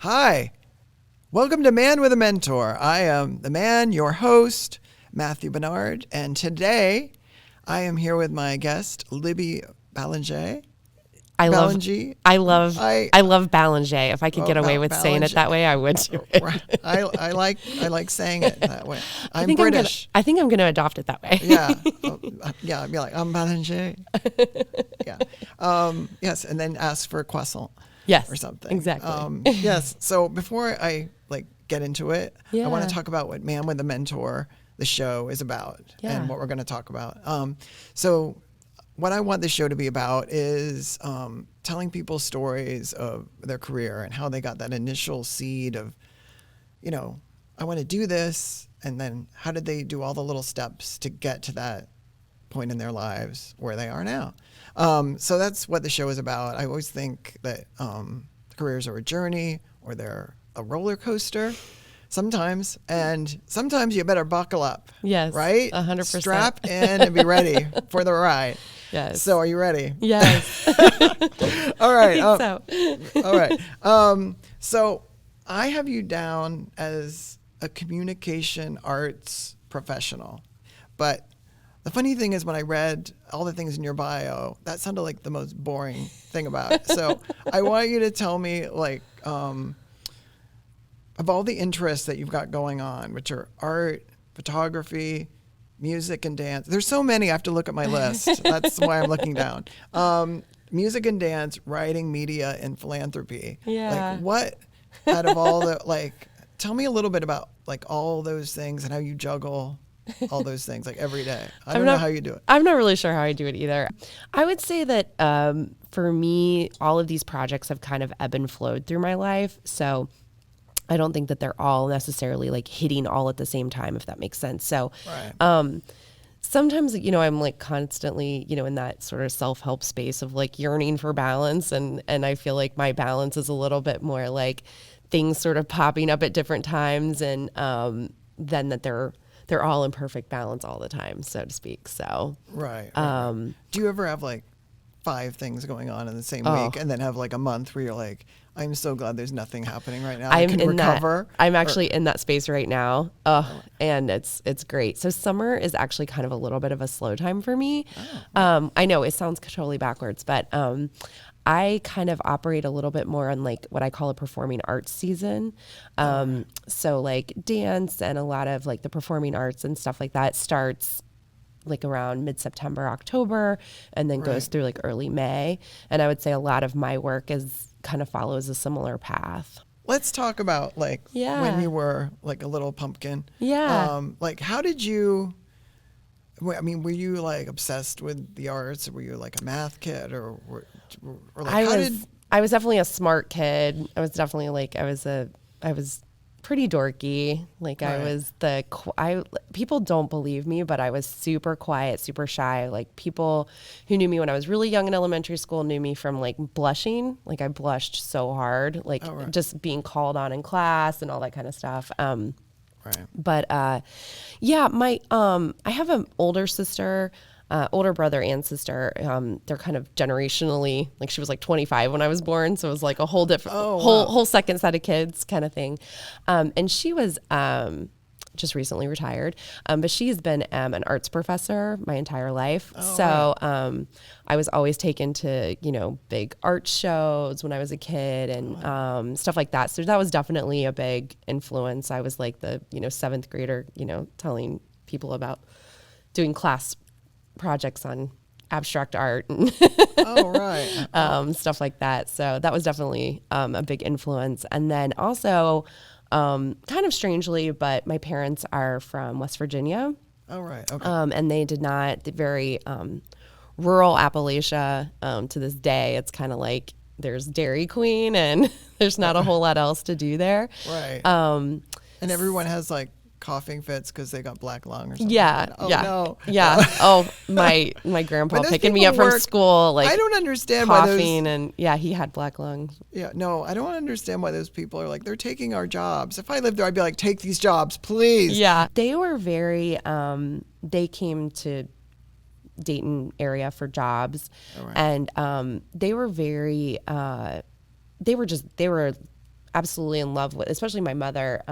Hi, welcome to Man with a Mentor. I am the man, your host, Matthew Barnard, and today I am here with my guest, Libby Ballengee. I love Ballengee. If I could get away with saying it that way, I would do it. I like saying it that way. I'm British. I think I'm going to adopt it that way. Yeah. Yeah. I'd be like, I'm Ballengee. Yeah. Yes. And then ask for a croissant. Yes. Or something. Exactly. Yes. So before I get into it, I want to talk about what Man with a Mentor, the show, is about and what we're going to talk about. So what I want this show to be about is telling people stories of their career and how they got that initial seed of, I want to do this. And then how did they do all the little steps to get to that point in their lives where they are now? So that's what the show is about. I always think that careers are a journey or they're a roller coaster sometimes. And sometimes you better buckle up. Yes. Right? 100%. Strap in and be ready for the ride. Yes. So are you ready? Yes. All right. I think so. All right. So I have you down as a communication arts professional. But the funny thing is when I read all the things in your bio, that sounded like the most boring thing about it. So I want you to tell me of all the interests that you've got going on, which are art, photography, music and dance. There's so many, I have to look at my list. That's why I'm looking down. Music and dance, writing, media, and philanthropy. Yeah. What out of all the, tell me a little bit about all those things and how you juggle all those things every day. I don't know how you do it. I'm not really sure how I do it either. I would say that for me, all of these projects have kind of ebb and flowed through my life. So I don't think that they're all necessarily hitting all at the same time, if that makes sense. So sometimes, I'm constantly, in that sort of self-help space of yearning for balance. And I feel like my balance is a little bit more things sort of popping up at different times and then that they're all in perfect balance all the time, so to speak. So right. Do you ever have 5 things going on in the same week and then have a month where you're I'm so glad there's nothing happening right now. I can recover. I'm actually in that space right now. And it's great. So summer is actually kind of a little bit of a slow time for me. I know it sounds totally backwards, but I kind of operate a little bit more on what I call a performing arts season. So dance and a lot of the performing arts and stuff like that starts around mid-September, October, and then goes through early May. And I would say a lot of my work kind of follows a similar path. Let's talk about when you were a little pumpkin. Yeah. How did you, were you obsessed with the arts, or were you a math kid, or I was definitely a smart kid. I was definitely I was pretty dorky. People don't believe me, but I was super quiet, super shy. People who knew me when I was really young in elementary school knew me from blushing. I blushed so hard, just being called on in class and all that kind of stuff. But I have an older sister, older brother and sister. They're kind of generationally, she was 25 when I was born. So it was a whole different, whole second set of kids kind of thing. And she was, just recently retired. But she's been an arts professor my entire life. I was always taken to, big art shows when I was a kid and stuff like that. So that was definitely a big influence. I was the, 7th grader, telling people about doing class projects on abstract art and stuff like that. So that was definitely a big influence. And then also, kind of strangely, but my parents are from West Virginia. Oh, right. Okay. And they did not, very rural Appalachia to this day. It's kind of there's Dairy Queen and there's not a whole lot else to do there. Right. And everyone has coughing fits because they got black lung or something. No. My grandpa picking me up from school, I don't understand coughing, and he had black lung. Yeah, no, I don't understand why those people are they're taking our jobs. If I lived there, I'd be take these jobs, please. Yeah, they were very. They came to Dayton area for jobs, and they were very. They were absolutely in love with, especially my mother,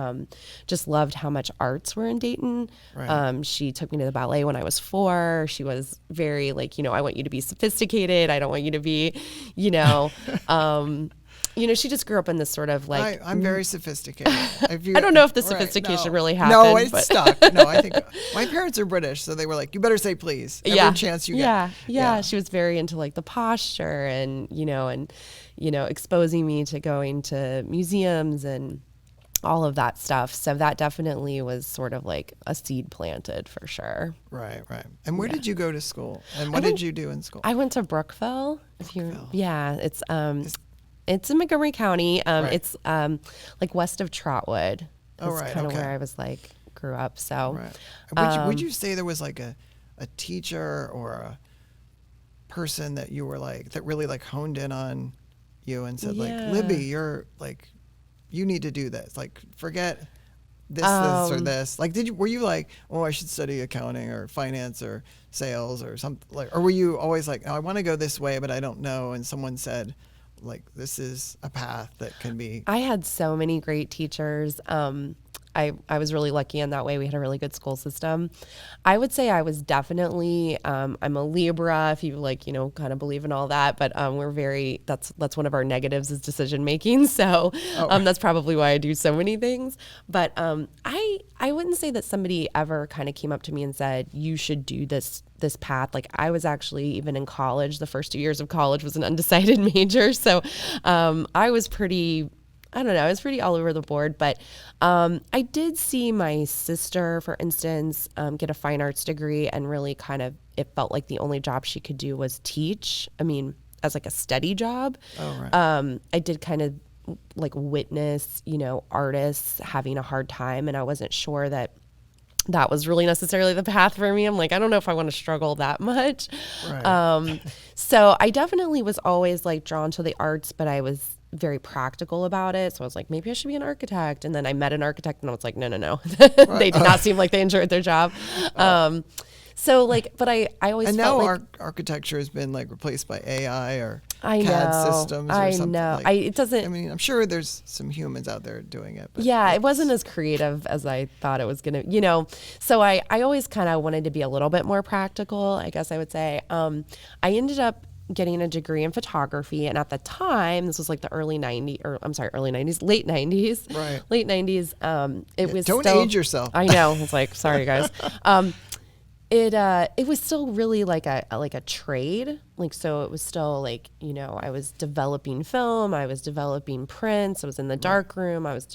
just loved how much arts were in Dayton. Right. She took me to the ballet when I was 4. She was very like, I want you to be sophisticated. I don't want you to be, she just grew up in this sort of like. I'm very sophisticated. I don't know if the sophistication really happened. No, it's stuck. No, I think my parents are British, so they were like, you better say please every chance you get. Yeah. She was very into like the posture and, exposing me to going to museums and all of that stuff. So that definitely was sort of like a seed planted for sure. Right. And where did you go to school? And what did you do in school? I went to Brookville. It's in Montgomery County. Right. It's like west of Trotwood. That's kind of where I was like grew up. So, would you say there was like a teacher or a person that you were like that really like honed in on you and said like, Libby, you're like, you need to do this. Like, forget this or this. Like, were you like, oh, I should study accounting or finance or sales or something like, or were you always like, oh, I want to go this way, but I don't know. And someone said, like, this is a path that can be. I had so many great teachers. I was really lucky in that way. We had a really good school system. I would say I was definitely, I'm a Libra, if you like, kind of believe in all that, but we're very, that's one of our negatives is decision making. So that's probably why I do so many things. But I wouldn't say that somebody ever kind of came up to me and said, you should do this path. Like I was actually, even in college, the first 2 years of college was an undecided major. So I was pretty, I don't know, I was pretty all over the board, but I did see my sister, for instance, get a fine arts degree and really kind of, it felt like the only job she could do was teach. I mean, as like a steady job. Oh, right. I did kind of like witness, artists having a hard time, and I wasn't sure that was really necessarily the path for me. I'm like, I don't know if I want to struggle that much. Right. So I definitely was always like drawn to the arts, but I was very practical about it. So I was like, maybe I should be an architect. And then I met an architect and I was like, no. They did not seem like they enjoyed their job. So like, but I always and felt now like architecture has been like replaced by AI or I CAD know, systems or I something. know. Like, It doesn't. I mean, I'm sure there's some humans out there doing it. But yeah, it wasn't as creative as I thought it was going to, So I always kind of wanted to be a little bit more practical, I guess I would say. I ended up getting a degree in photography. And at the time, this was like the late 90s. Right. Late 90s. It was don't still, age yourself. I know. It's like, sorry guys. It was still really like a trade. Like, so it was still like, I was developing film, I was developing prints, I was in the dark room, I was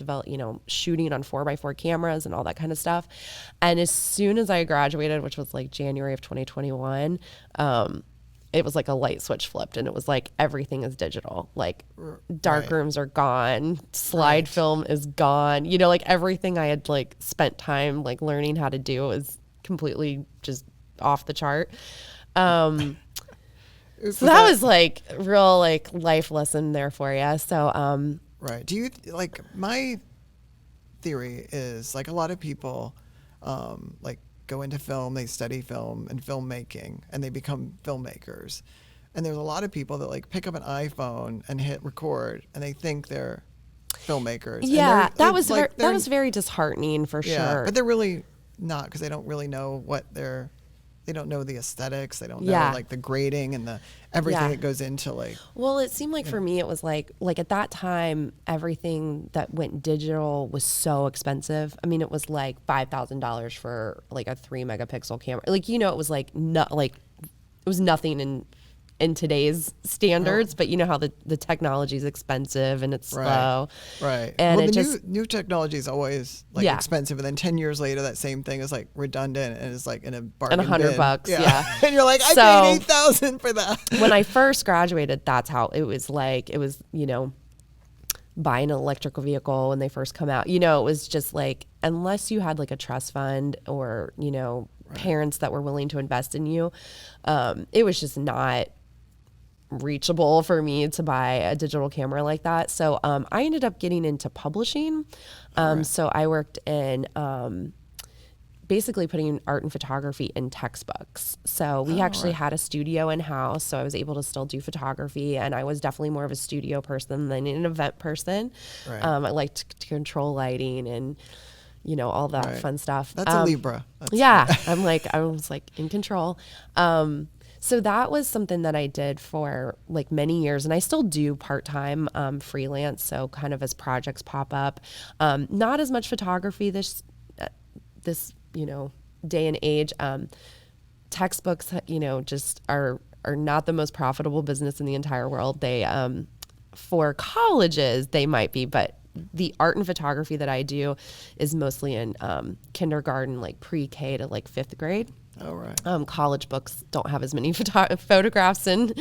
shooting on 4x4 cameras and all that kind of stuff. And as soon as I graduated, which was like January of 2021, it was like a light switch flipped and it was like everything is digital. Like dark rooms are gone, slide film is gone. Like everything I had like spent time like learning how to do is completely just off the chart. So that was like real like life lesson there for you. So right. Do you like my theory is like a lot of people like go into film, they study film and filmmaking, and they become filmmakers. And there's a lot of people that like pick up an iPhone and hit record, and they think they're filmmakers. Yeah, that was very disheartening for sure. But they're really not, because they don't really know they don't know the aesthetics. They don't know like the grading and the everything that goes into like. Well, it seemed like for me, it was like at that time, everything that went digital was so expensive. I mean, it was like $5,000 for like a 3 megapixel camera. Like, it was like it was nothing in today's standards, but you know how the technology is expensive and it's slow. Right. And well, the new technology is always like expensive, and then 10 years later, that same thing is like redundant and it's like in a bargain and $100. Yeah. And you're like, I paid $8,000 for that. When I first graduated, that's how it was like, it was, buying an electrical vehicle when they first come out, it was just like, unless you had like a trust fund or, parents that were willing to invest in you, it was just not reachable for me to buy a digital camera like that. So I ended up getting into publishing. So I worked in basically putting art and photography in textbooks. So we actually had a studio in-house, so I was able to still do photography, and I was definitely more of a studio person than an event person. Right. I liked to control lighting and, you know, all that fun stuff. That's a Libra. I was like in control. So that was something that I did for like many years, and I still do part-time freelance, so kind of as projects pop up. Not as much photography this you know, day and age. Textbooks, you know, just are not the most profitable business in the entire world. They for colleges they might be, but the art and photography that I do is mostly in kindergarten, like pre-K to like 5th grade. Oh, right. College books don't have as many photographs and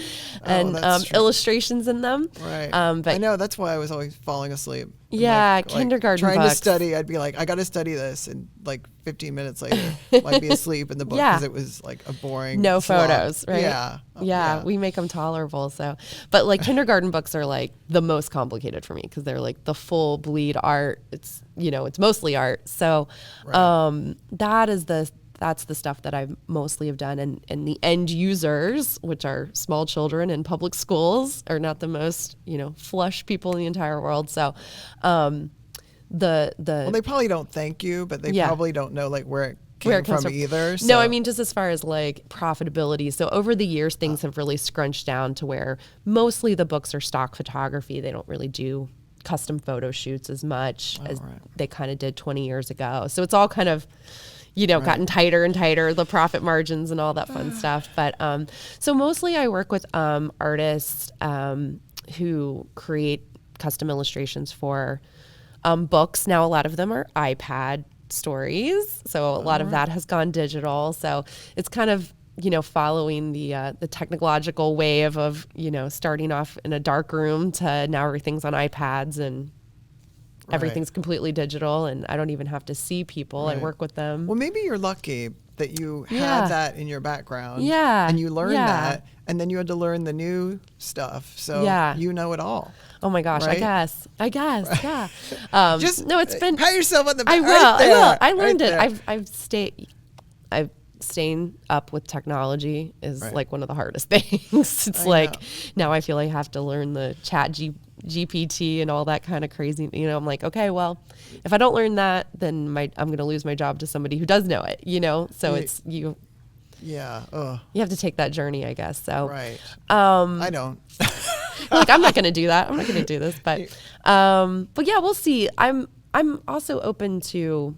illustrations in them. Right. But I know, that's why I was always falling asleep. Yeah, kindergarten trying books. to study, I'd be like, I got to study this, and like 15 minutes later, I'd be asleep in the book because it was like a boring no slog. Photos, right? Yeah, we make them tolerable. So, but like kindergarten books are like the most complicated for me because they're like the full bleed art. It's, you know, it's mostly art. So, that's the stuff that I mostly have done. And the end users, which are small children in public schools, are not the most, you know, flush people in the entire world. So well, they probably don't thank you, but they probably don't know like where it came from either. So. No, I mean, just as far as like profitability. So over the years, things have really scrunched down to where mostly the books are stock photography. They don't really do custom photo shoots as much as they kind of did 20 years ago. So it's all kind of, you know, gotten tighter and tighter, the profit margins and all that fun stuff. But so mostly I work with artists who create custom illustrations for books. Now, a lot of them are iPad stories. So a lot of that has gone digital. So it's kind of, you know, following the technological wave of, you know, starting off in a dark room to now everything's on iPads and everything's completely digital, and I don't even have to see people. I work with them. Well, maybe you're lucky that you had that in your background. Yeah. And you learned that, and then you had to learn the new stuff. So you know it all. Oh my gosh, right? I guess, yeah. Just no, it's been. Pat yourself on the back. I will. I learned it. I've staying up with technology is like one of the hardest things. It's like now I feel like I have to learn the GPT and all that kind of crazy, you know. I'm like, okay, well, if I don't learn that, then I'm going to lose my job to somebody who does know it, you know. So it's you have to take that journey, I guess. So I don't. Like, I'm not going to do that. I'm not going to do this, but yeah, we'll see. I'm also open to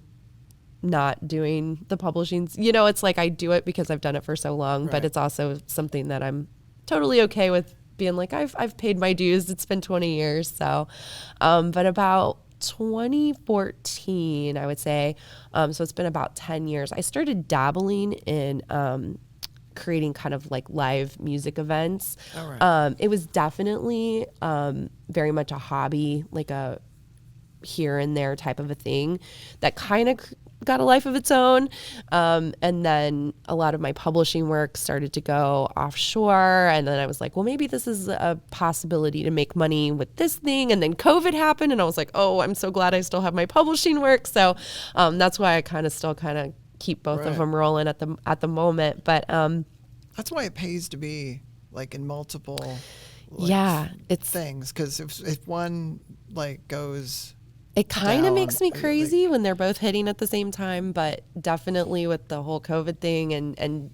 not doing the publishing. You know, it's like I do it because I've done it for so long, but it's also something that I'm totally okay with being like, I've paid my dues. It's been 20 years. So, but about 2014, I would say, so it's been about 10 years, I started dabbling in creating kind of like live music events. It was definitely very much a hobby, like a here and there type of a thing that kind of got a life of its own. And then a lot of my publishing work started to go offshore. And then I was like, well, maybe this is a possibility to make money with this thing. And then COVID happened, and I was like, oh, I'm so glad I still have my publishing work. So that's why I still keep both of them rolling at the moment. But that's why it pays to be like in multiple it's things, because if one like goes, it kind of makes me crazy when they're both hitting at the same time, but definitely with the whole COVID thing and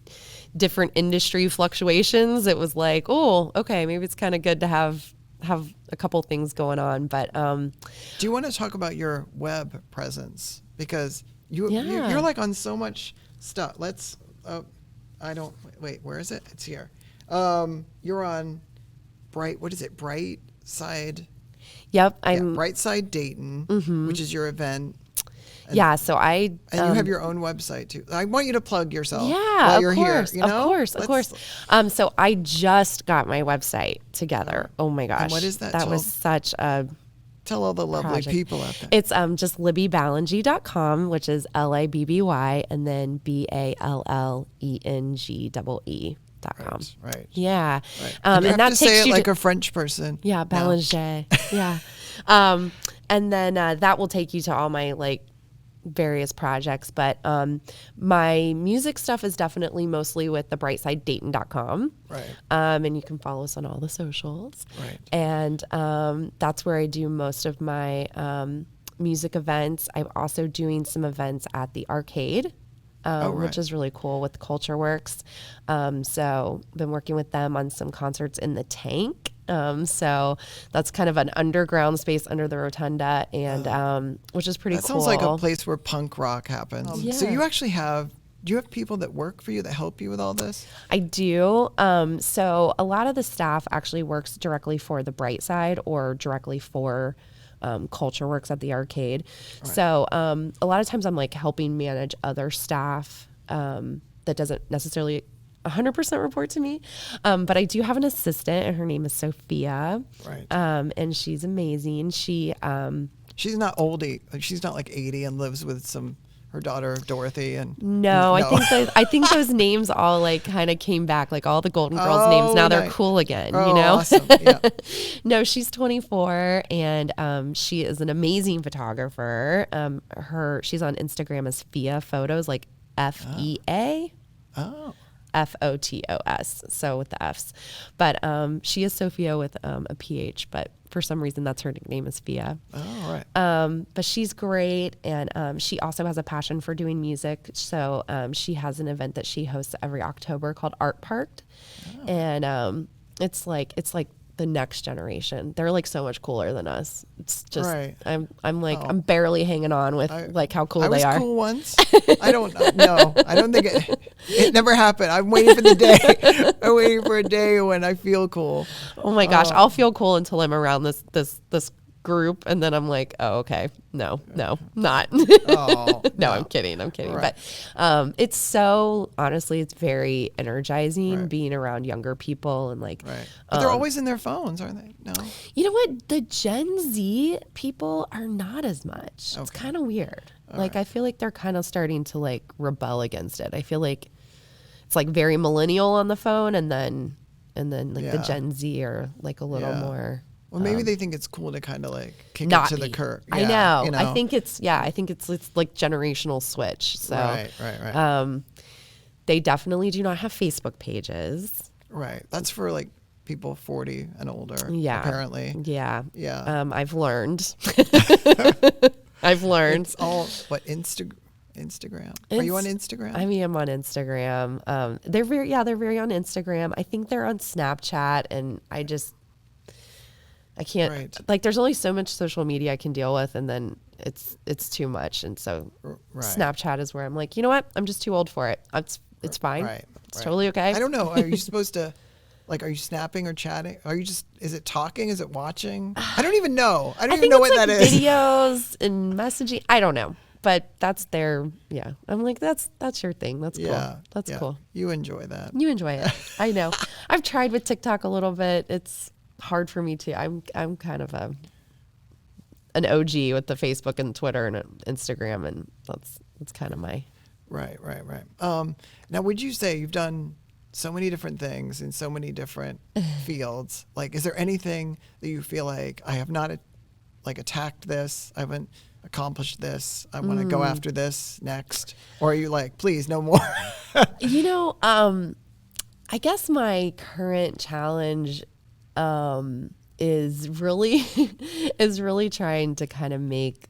different industry fluctuations, it was like, oh, okay, maybe it's kind of good to have a couple things going on. But do you want to talk about your web presence, because you're like on so much stuff? Let's wait, where is it? It's here. You're on Brightside. Yep, Brightside Dayton, which is your event. So and you have your own website too. I want you to plug yourself. Yeah, while you're course, here. You know? Of course. So I just got my website together. Oh my gosh, and what is that? That was such a tell all the lovely people out there. It's just LibbyBallengee.com, which is Libby and then BALLENGEE.com. Right. Yeah. Right. And that takes say it you like a French person. Yeah, Ballengee. Yeah. And then that will take you to all my like various projects, but my music stuff is definitely mostly with the BrightsideDayton.com. Right. And you can follow us on all the socials. Right. And that's where I do most of my music events. I'm also doing some events at the arcade. Which is really cool with Culture Works. So been working with them on some concerts in the tank. So that's kind of an underground space under the rotunda, and which is pretty cool. That sounds like a place where punk rock happens. So you actually do you have people that work for you that help you with all this? I do. So a lot of the staff actually works directly for the Brightside or directly for Culture Works at the arcade. Right. So a lot of times I'm like helping manage other staff that doesn't necessarily 100% report to me. But I do have an assistant, and her name is Sophia. Right. And she's amazing. She's not old. She's not like 80 and lives with her daughter Dorothy no. I think those names all like kind of came back, like all the Golden Girls names. Now they're cool again, you know? Awesome. Yeah. No, she's 24 and she is an amazing photographer. She's on Instagram as Fia Photos, like FEA. Oh. Photos, so with the F's. But she is Sophia with a PH, but for some reason that's her nickname is Fia. Oh, right. But she's great, and she also has a passion for doing music. So she has an event that she hosts every October called Art Parked, and it's like the next generation. They're like so much cooler than us. It's just I'm barely hanging on with like how cool they are. I was cool once. I don't know. I don't think it never happened. I'm waiting for the day. I'm waiting for a day when I feel cool. Oh my gosh, I'll feel cool until I'm around this group, and then I'm like, oh, okay, no, not. Oh, no, I'm kidding. Right. But it's so, honestly, it's very energizing being around younger people and like. Right. But they're always in their phones, aren't they? No. You know what? The Gen Z people are not as much. Okay. It's kind of weird. I feel like they're kind of starting to like rebel against it. I feel like it's like very millennial on the phone, and then like the Gen Z are like a little more. Well, maybe they think it's cool to kind of like kick it to the curb. Yeah, I know. You know. I think it's like generational switch. So right. They definitely do not have Facebook pages. Right. That's for like people 40 and older. Yeah. Apparently. Yeah. Yeah. I've learned. It's all Instagram. Are you on Instagram? I mean, I'm on Instagram. They're very on Instagram. I think they're on Snapchat, and I can't like there's only so much social media I can deal with, and then it's too much, and so Snapchat is where I'm like, you know what, I'm just too old for it. It's fine. It's totally okay. I don't know. Are you supposed to like, are you snapping or chatting? Is it talking? Is it watching? I don't even know. I don't even know what that is. Videos and messaging. I don't know. But that's I'm like, that's your thing. That's cool. That's cool. You enjoy that. You enjoy it. I know. I've tried with TikTok a little bit. It's hard for me to. I'm kind of an OG with the Facebook and Twitter and Instagram, and that's kind of my. Right. Now, would you say you've done so many different things in so many different fields? Like, is there anything that you feel like I have not attacked this? I haven't accomplished this. I want to go after this next. Or are you like, please, no more? I guess my current challenge is really trying to kind of make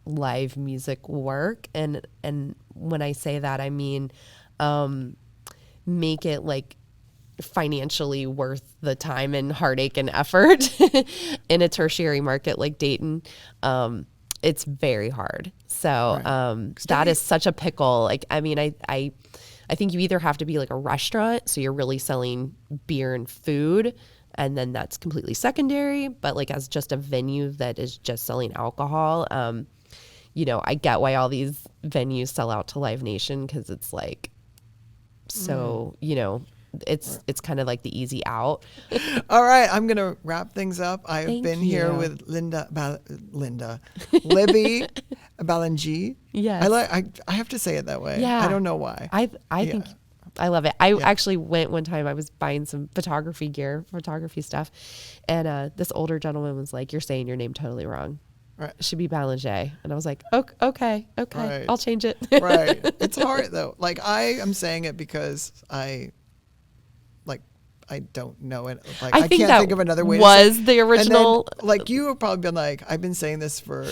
live music work, and when I say that, I mean make it like financially worth the time and heartache and effort in a tertiary market like Dayton. It's very hard. So that is such a pickle. Like, I mean, I think you either have to be like a restaurant, so you're really selling beer and food, and then that's completely secondary. But like as just a venue that is just selling alcohol, I get why all these venues sell out to Live Nation, because it's like, so, it's kind of like the easy out. All right, I'm going to wrap things up. I've been here with Libby Ballengee. Yes. I have to say it that way. Yeah. I don't know why. I think I love it. I actually went one time, I was buying some photography stuff, and this older gentleman was like, "You're saying your name totally wrong." Right. It should be Ballengee. And I was like, okay, Right. I'll change it. Right. It's hard though. Like I am saying it because I don't know it. Like I can't think of another way. Was the original? And then, like you have probably been like, I've been saying this for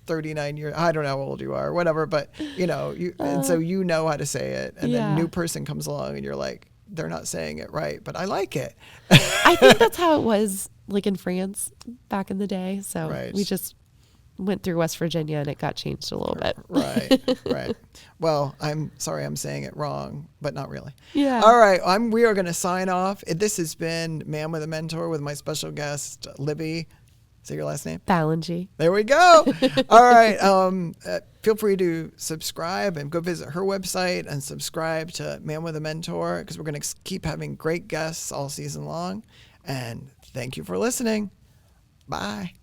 39 years. I don't know how old you are, or whatever. But and so you know how to say it, and then a new person comes along, and you're like, they're not saying it right, but I like it. I think that's how it was, like in France back in the day. So we just went through West Virginia and it got changed a little bit. Right. Well, I'm sorry I'm saying it wrong, but not really. Yeah. All right. We are going to sign off. This has been Man with a Mentor with my special guest, Libby. Say your last name? Ballengee. There we go. All right. Feel free to subscribe and go visit her website and subscribe to Man with a Mentor, because we're going to keep having great guests all season long. And thank you for listening. Bye.